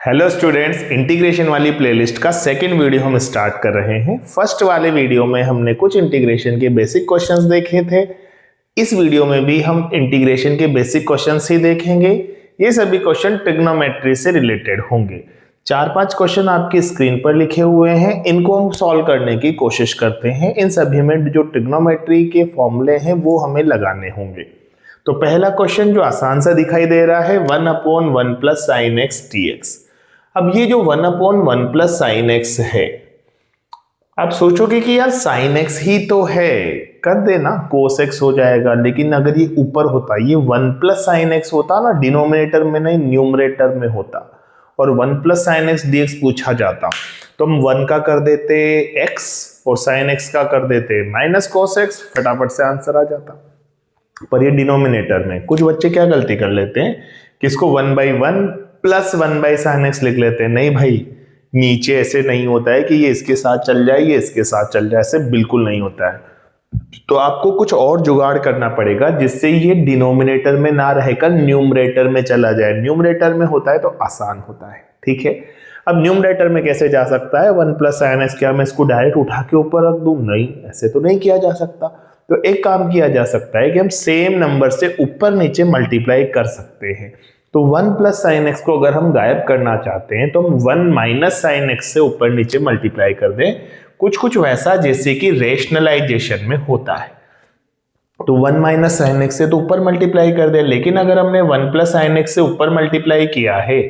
Hello students, integration वाली playlist का second video हम स्टार्ट कर रहे हैं। फर्स्ट वाले वीडियो में हमने कुछ इंटीग्रेशन के बेसिक क्वेश्चंस देखे थे। इस वीडियो में भी हम इंटीग्रेशन के बेसिक क्वेश्चंस ही देखेंगे। ये सभी क्वेश्चन ट्रिग्नोमेट्री से रिलेटेड होंगे। 4-5 क्वेश्चन आपकी स्क्रीन पर लिखे हुए हैं, इनको हम सॉल्व करने की कोशिश करते हैं। इन सभी में जो ट्रिग्नोमेट्री के फॉर्मूले हैं वो हमें लगाने होंगे। तो पहला क्वेश्चन जो आसान सा दिखाई दे रहा है, 1/1 प्लस साइन एक्स dx। अब ये जो 1/1 प्लस साइन एक्स है, आप सोचोगे कि यार साइन एक्स ही तो है, कर देना कोस एक्स हो जाएगा। लेकिन अगर ये ऊपर होता, ये 1 प्लस साइन एक्स होता ना, डिनोमिनेटर में नहीं न्यूमरेटर में होता, और 1 प्लस साइन एक्स dx पूछा जाता, तो हम 1 का कर देते x और साइन एक्स का कर देते माइनस कोस एक्स, फटाफट से आंसर आ जाता। पर ये डिनोमिनेटर में कुछ बच्चे क्या गलती कर लेते हैं कि इसको 1/1 प्लस 1 साइन एक्स लिख लेते हैं। नहीं भाई, नीचे ऐसे नहीं होता है कि ये इसके साथ चल जाए, ये इसके साथ चल जाए, ऐसे बिल्कुल नहीं होता है। तो आपको कुछ और जुगाड़ करना पड़ेगा जिससे ये डिनोमिनेटर में ना रहकर न्यूमरेटर में चला जाए। न्यूमरेटर में होता है तो आसान होता है, ठीक है। अब न्यूमरेटर में कैसे जा सकता है? 1 प्लस साइन एक्स, क्या मैं इसको डायरेक्ट उठा के ऊपर रख दूं? नहीं, ऐसे तो नहीं किया जा सकता। तो एक काम किया जा सकता है कि हम सेम नंबर से ऊपर नीचे मल्टीप्लाई कर सकते हैं। तो 1 प्लस साइन एक्स को अगर हम गायब करना चाहते हैं तो हम 1 माइनस साइन एक्स से ऊपर नीचे मल्टीप्लाई कर दें, कुछ वैसा जैसे कि रेशनलाइजेशन में होता है। तो 1 माइनस साइन एक्स से तो ऊपर मल्टीप्लाई कर दे, लेकिन अगर हमने 1 प्लस साइन एक्स से ऊपर मल्टीप्लाई किया है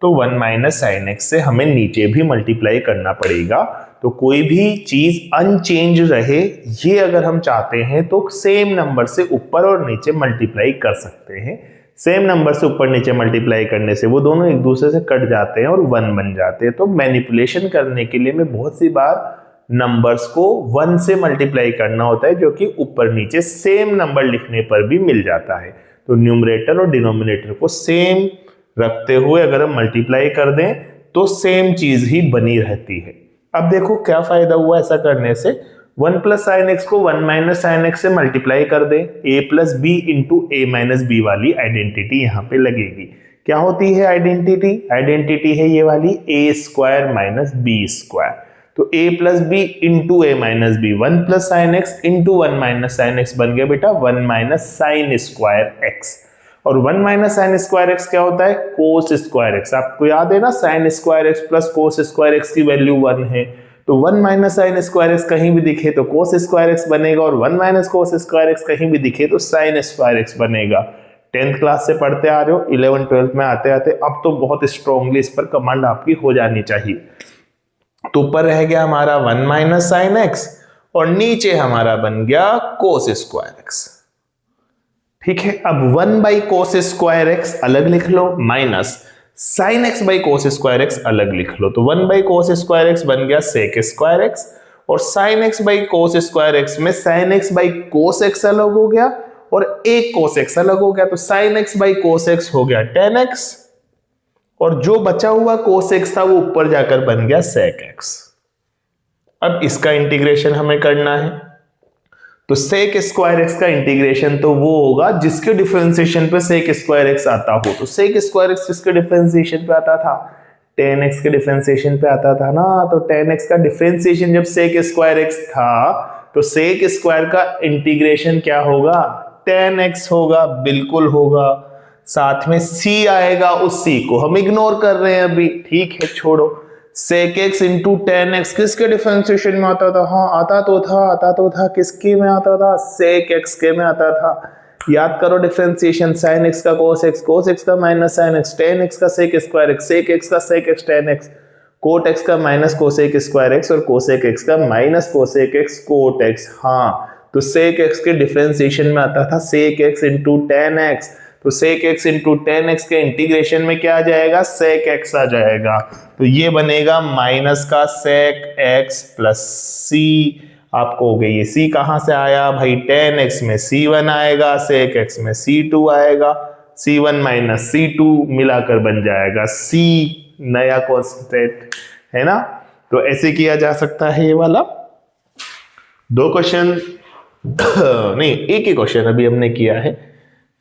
तो 1 माइनस साइन एक्स से हमें नीचे भी मल्टीप्लाई करना पड़ेगा। तो कोई भी चीज अनचेंज रहे, ये अगर हम चाहते हैं तो सेम नंबर से ऊपर और नीचे मल्टीप्लाई कर सकते हैं। सेम नंबर से ऊपर नीचे मल्टीप्लाई करने से वो दोनों एक दूसरे से कट जाते हैं और 1 बन जाते हैं। तो मैनिपुलेशन करने के लिए मैं बहुत सी बार नंबर्स को 1 से मल्टीप्लाई करना होता है, जो कि ऊपर नीचे सेम नंबर लिखने पर भी मिल जाता है। तो न्यूमरेटर और डिनोमिनेटर को सेम रखते हुए अगर हम मल्टीप्लाई कर दें तो सेम चीज ही बनी रहती है। अब देखो क्या फायदा हुआ ऐसा करने से। 1 प्लस साइन एक्स को 1 माइनस साइन एक्स से मल्टीप्लाई कर दे, a plus b into a minus b वाली आइडेंटिटी यहाँ पे लगेगी। क्या होती है आइडेंटिटी? आइडेंटिटी है ये वाली a square minus b square. तो a plus b into a minus b, 1 plus sine x into 1 minus sine x बन गया बेटा 1 माइनस साइन स्क्वायर एक्स। और 1 माइनस साइन स्क्वायर एक्स क्या होता है? कोस स्क्वायर एक्स। आपको याद है ना, sine square x plus cos square x की वैल्यू 1 है। तो 1 माइनस साइन स्क्वायर एक्स कहीं भी दिखे तो कोस स्क्वायर एक्स बनेगा, और 1 माइनस कोस स्क्वायर एक्स कहीं भी दिखे तो साइन स्क्वायर एक्स बनेगा। 10th क्लास से पढ़ते आ रहे हो, 11th 12th में आते आते अब तो बहुत स्ट्रांगली इस पर कमांड आपकी हो जानी चाहिए। तो ऊपर रह गया हमारा 1 माइनस साइन एक्स और नीचे हमारा बन गया कोस स्क्वायर एक्स, ठीक है। अब 1 बाई कोस स्क्वायर एक्स अलग लिख लो, minus sine x by cos square x अलग लिख लो। तो 1 बाई कोस स्क्वायर एक्स बन गया सेक स्क्वायर एक्स, और sine x by cos square x में sine x by cos x अलग हो गया और एक कोस एक्स अलग हो गया। तो sign x by cos x हो गया tan एक्स, और जो बचा हुआ कोस एक्स था वो ऊपर जाकर बन गया सेक एक्स। अब इसका इंटीग्रेशन हमें करना है। तो सेक स्क्वायर एक्स का इंटीग्रेशन तो वो होगा जिसके डिफरेंशिएशन पे सेक स्क्वायर एक्स आता हो। तो सेक स्क्वायर एक्स किसके डिफरेंशिएशन पे आता था? tan एक्स के डिफरेंशिएशन पे आता था ना। तो tan एक्स का डिफरेंशिएशन जब सेक स्क्वायर एक्स था तो सेक स्क्वायर का इंटीग्रेशन क्या होगा? tan एक्स होगा, बिल्कुल होगा। साथ में c आएगा, उस c को हम इग्नोर कर रहे हैं अभी, ठीक है, छोड़ो। Sec x into tan x किसके डिफरेंशिएशन में आता था? हाँ आता तो था। किसके में आता था? सेक एक्स के में आता था। याद करो डिफरेंशिएशन, साइन एक्स का कोस एक्स का minus sine x, tan x का sec square x, sec x का sec x tan x, cot x का माइनस कोसेक स्क्वायर एक्स, और कोसेक एक्स का minus cosec x cot x. हाँ, तो sec x के differentiation में आता था sec x into tan x. तो sec x into tan x के इंटीग्रेशन में क्या आ जाएगा? सेक एक्स आ जाएगा। तो ये बनेगा माइनस का सेक एक्स प्लस सी। आपको हो गई, ये सी कहां से आया भाई? tan एक्स में c1 आएगा, सेक एक्स में c2 आएगा, c1 माइनस c2 मिलाकर बन जाएगा c, नया कॉन्स्टेंट है ना। तो ऐसे किया जा सकता है। ये वाला 2 क्वेश्चन नहीं, एक ही क्वेश्चन अभी हमने किया है।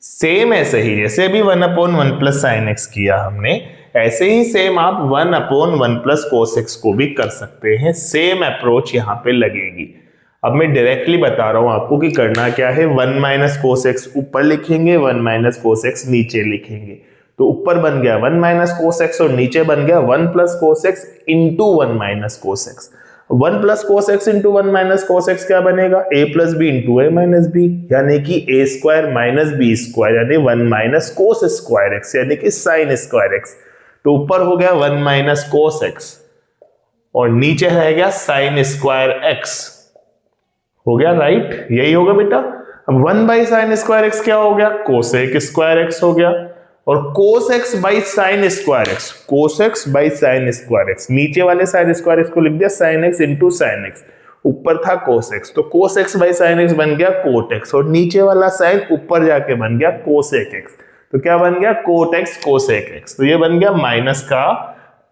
सेम ऐसे ही जैसे अभी 1/1 प्लस साइन एक्स किया हमने, ऐसे ही सेम आप 1/1 प्लस कोस एक्स को भी कर सकते हैं, सेम अप्रोच यहाँ पे लगेगी। अब मैं डायरेक्टली बता रहा हूं आपको कि करना क्या है। 1 माइनस कोस एक्स ऊपर लिखेंगे, 1 माइनस कोस एक्स नीचे लिखेंगे। तो ऊपर बन गया 1 माइनस कोस एक्स और नीचे बन गया 1 plus cos x into 1 minus cos x. 1 plus cos x into 1 minus cos x क्या बनेगा, a plus b into a minus b, यानी कि a square minus b square, यानी 1 माइनस कोस स्क्वायर एक्स, यानी कि साइन स्क्वायर एक्स। तो ऊपर हो गया 1 माइनस कोस एक्स और नीचे रह गया साइन स्क्वायर एक्स। हो गया राइट, यही होगा बेटा। अब 1 बाई साइन स्क्वायर एक्स क्या हो गया, कोसेक स्क्वायर एक्स हो गया। और cos x by sine square x, cos x by sine square x, नीचे वाले साइन स्क्वायर एक्स को लिख दिया sign x into sine x, ऊपर था कोस एक्स, तो cos x by sine x बन गया कोट एक्स, और नीचे वाला साइन ऊपर जाके बन गया कोसेक एक्स। तो क्या बन गया, कोट एक्स कोसेक एक्स। तो ये बन गया माइनस का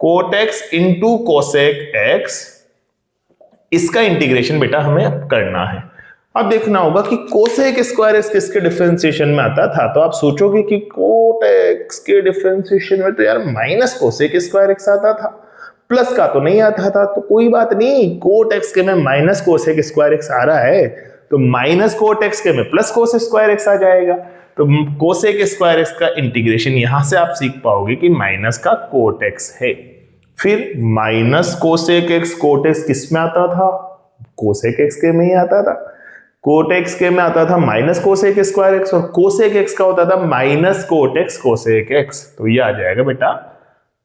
cot x into cosec x. इसका इंटीग्रेशन बेटा हमें अब करना है। अब देखना होगा कि कोसेक स्क्वायर एक्स किसके डिफरेंशिएशन में आता था। तो आप सोचोगे कि कोट एक्स के डिफरेंशिएशन में तो यार माइनस कोसेक स्क्वायर एक्स आता था, प्लस का तो नहीं आता था। तो कोई बात नहीं, कोट एक्स के में माइनस कोसेक स्क्वायर एक्स आ रहा है तो माइनस कोट एक्स के में प्लस कोस स्क्वायर एक्स आ जाएगा। तो कोसेक स्क्वायर एक्स का इंटीग्रेशन यहां से आप सीख पाओगे कि माइनस का कोट एक्स है। फिर minus cosec x, cot x किस में आता था, कोसेक एक्स के में ही आता था। कोट एक्स के में आता था माइनस कोसेक स्क्वायर एक्स, और कोसेक एक्स का होता था minus cot x cosec x. तो ये आ जाएगा बेटा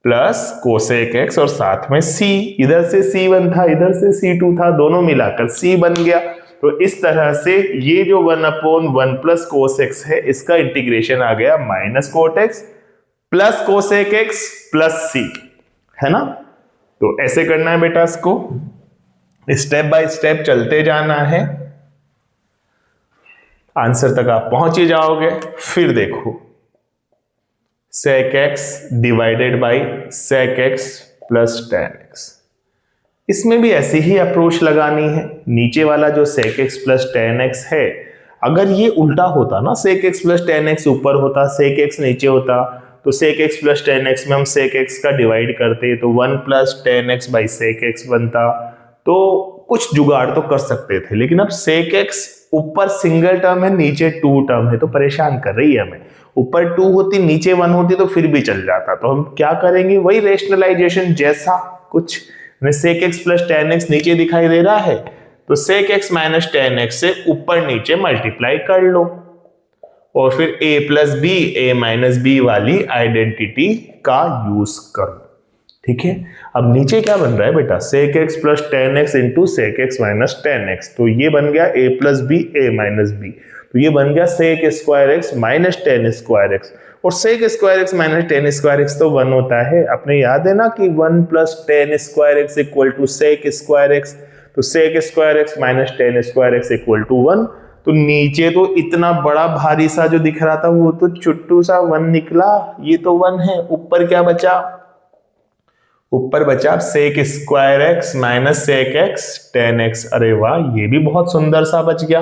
प्लस कोसेक एक्स और साथ में c, इधर से c1 था इधर से c2 था, दोनों मिलाकर c बन गया। तो इस तरह से ये जो 1/1 प्लस कोस एक्स है इसका इंटीग्रेशन आ गया minus cot x plus cosec x plus c, है ना। तो ऐसे करना है बेटा, इसको स्टेप बाय स्टेप चलते जाना है, आंसर तक आप पहुंच ही जाओगे। फिर देखो sec x divided by sec x plus tan x, इसमें भी ऐसी ही अप्रोच लगानी है। नीचे वाला जो sec x plus tan x है, अगर ये उल्टा होता ना, sec x plus tan x ऊपर होता सेक एक्स नीचे होता, तो sec x plus tan x में हम सेक एक्स का डिवाइड करते तो 1 plus tan x by sec x बनता। तो कुछ जुगाड़ तो कर सकते थे, लेकिन अब सेक एक्स ऊपर सिंगल टर्म है नीचे 2 टर्म है तो परेशान कर रही है हमें। ऊपर 2 होती नीचे 1 होती तो फिर भी चल जाता। तो हम क्या करेंगे, वही रेशनलाइजेशन जैसा कुछ, sec x plus tan x नीचे दिखाई दे रहा है तो sec x minus tan x से ऊपर नीचे मल्टीप्लाई कर लो और फिर a plus b a minus b वाली आइडेंटिटी का यूज करो। ठीक है, अब नीचे क्या बन रहा है बेटा, sec x plus tan x into sec x minus tan x, तो ये बन गया a plus b a minus b, तो ये बन गया sec square x minus tan square x. और sec square x minus tan square x तो 1 होता है, अपने याद है ना कि 1 plus tan square x equal to sec square x, तो sec square x minus tan square x equal to 1। तो नीचे तो इतना बड़ा भारी सा जो दिख रहा था वो तो छुट्टू सा 1 निकला, ये तो 1 है। ऊपर क्या बचा, ऊपर बचा sec square x minus sec x tan x. अरे वाह, ये भी बहुत सुंदर सा बच गया।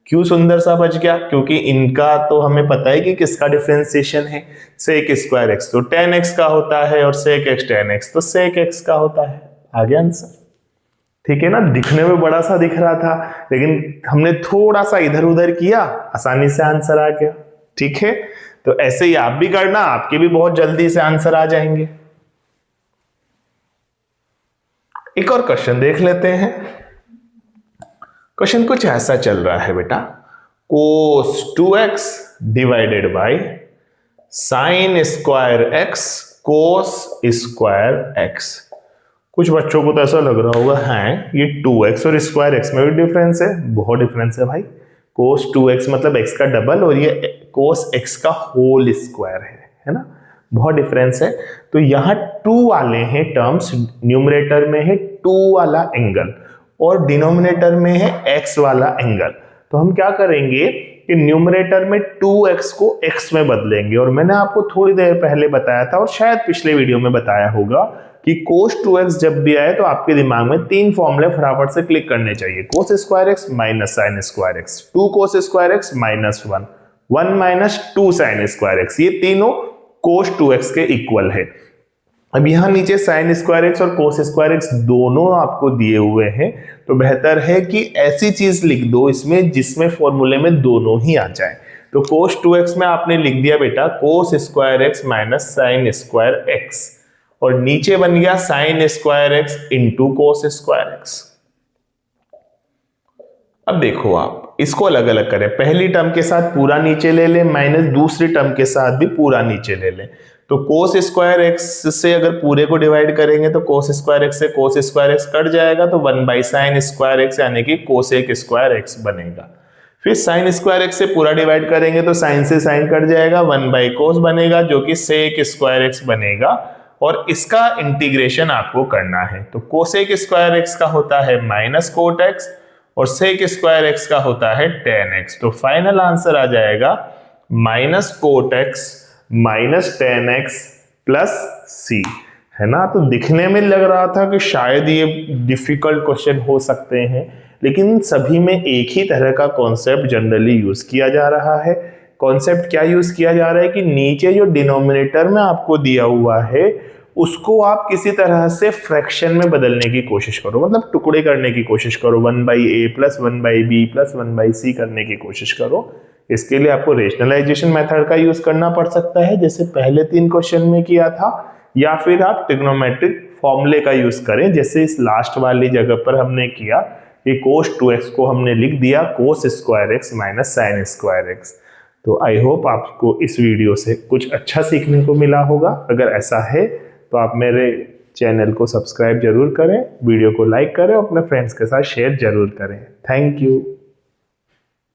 क्यों सुंदर सा बच गया, क्योंकि इनका तो हमें पता है कि किसका डिफरेंशिएशन है, सेक स्क्वायर एक्स तो टेन एक्स का होता है और सेक एक्स टेन एक्स तो सेक एक्स का होता है। आ गया आंसर, ठीक है ना। दिखने में बड़ा सा दिख रहा था लेकिन हमने थोड़ा सा इधर उधर किया, आसानी से आंसर आ गया। ठीक है, तो ऐसे ही आप भी करना, आपके भी बहुत जल्दी से आंसर आ जाएंगे। एक और क्वेश्चन देख लेते हैं। क्वेश्चन कुछ ऐसा चल रहा है बेटा, कोस 2x divided by sine square x cos square x। कुछ बच्चों को तो ऐसा लग रहा होगा है ये 2x और स्क्वायर x में भी डिफरेंस है। बहुत डिफरेंस है भाई, कोस 2x मतलब x का डबल और ये कोस x का होल स्क्वायर है ना, बहुत डिफरेंस है। तो यहाँ 2 वाले हैं टर्म्स, न्यूमरेटर में है 2 वाला एंगल और डिनोमिनेटर में है x वाला एंगल। तो हम क्या करेंगे कि न्यूमरेटर में 2x को x में बदलेंगे। और मैंने आपको थोड़ी देर पहले बताया था और शायद पिछले वीडियो में बताया होगा कि कोस 2x जब भी आए तो आपके दिमाग में 3 फॉर्मूले फटाफट से क्लिक करने चाहिए। कोस square x minus sine square x, 2 कोस square x minus 1 minus 2 sine square x, ये तीनों कोस 2x के इक्वल है। अब यहाँ नीचे साइन स्क्वायर एक्स और कोस स्क्वायर एक्स दोनों आपको दिए हुए हैं, तो बेहतर है कि ऐसी चीज लिख दो इसमें जिसमें फॉर्मूले में दोनों ही आ जाए। तो कोस 2x में आपने लिख दिया बेटा कोस square x minus sine square x, और नीचे बन गया sine square x into cos square x. अब देखो आप इसको अलग अलग करें, पहली टर्म के साथ पूरा नीचे ले लें माइनस दूसरी टर्म के साथ भी पूरा नीचे ले लें। तो कोस स्क्वायर एक्स से अगर पूरे को डिवाइड करेंगे तो कोस स्क्वायर एक्स से कोस स्क्वायर एक्स कट जाएगा, तो 1 बाई साइन स्क्वायर एक्स यानी कि कोसेक स्क्वायर एक्स बनेगा। फिर साइन स्क्वायर एक्स से पूरा डिवाइड करेंगे तो साइन से साइन कट जाएगा, 1 बाई कोस बनेगा जो कि सेक स्क्वायर एक्स बनेगा, और इसका इंटीग्रेशन आपको करना है। तो कोसेक स्क्वायर एक्स का होता है माइनस कोट एक्स और सेक स्क्वायर एक्स का होता है टेन एक्स। तो फाइनल आंसर आ जाएगा minus cot x minus tan x plus C, है ना। तो दिखने में लग रहा था कि शायद ये डिफिकल्ट क्वेश्चन हो सकते हैं, लेकिन सभी में एक ही तरह का कॉन्सेप्ट जनरली यूज किया जा रहा है। कॉन्सेप्ट क्या यूज किया जा रहा है कि नीचे जो डिनोमिनेटर में आपको दिया हुआ है उसको आप किसी तरह से फ्रैक्शन में बदलने की कोशिश करो, मतलब टुकड़े करने की कोशिश करो, 1 by a plus 1 by b plus 1 by c करने की कोशिश करो। इसके लिए आपको रेशनलाइजेशन मेथड का यूज करना पड़ सकता है जैसे पहले 3 क्वेश्चन में किया था, या फिर आप ट्रिग्नोमेट्रिक फॉर्मूले का यूज करें जैसे इस लास्ट वाली जगह पर हमने किया कि कोस 2x को हमने लिख दिया कोस square x minus sine square x. तो आई होप आपको इस वीडियो से कुछ अच्छा सीखने को मिला होगा। अगर ऐसा है तो आप मेरे चैनल को सब्सक्राइब जरूर करें, वीडियो को लाइक करें और अपने फ्रेंड्स के साथ शेयर जरूर करें। Thank you.